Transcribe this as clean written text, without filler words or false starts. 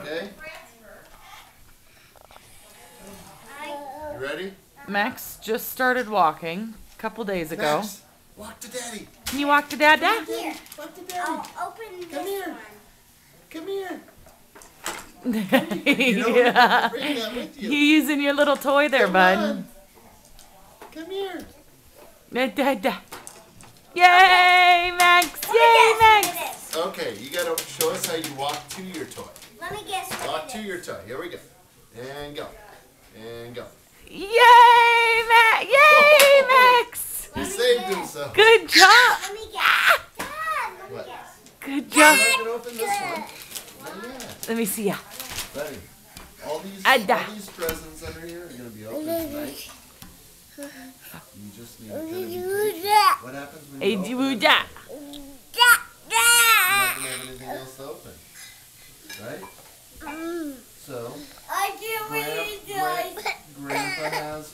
Okay? You ready? Max just started walking a couple days ago. Max, walk to Daddy. Can you walk to Dad, Dad? Here. Walk to Daddy. I'll open this Come here. one. Come here. Yeah. Bring that with you. You using your little toy there, Come bud. on. Come here. Yay, Max! Yay, Max! Okay, you gotta show us how you walk to your toy. Let me guess what Walk it to is. your toy. Here we go. And go. And go. Yay, Max! Yay, Max! He saved himself. Good job! Let me guess. Dad, let me What? guess. Good You're job! not gonna open this one. Yeah. Let me see ya. Buddy, all these presents under here are gonna be open tonight. You just need to kind of be patient. What happens when you open it? You're not gonna have anything else to open, right? So, I can't wait to Grandpa has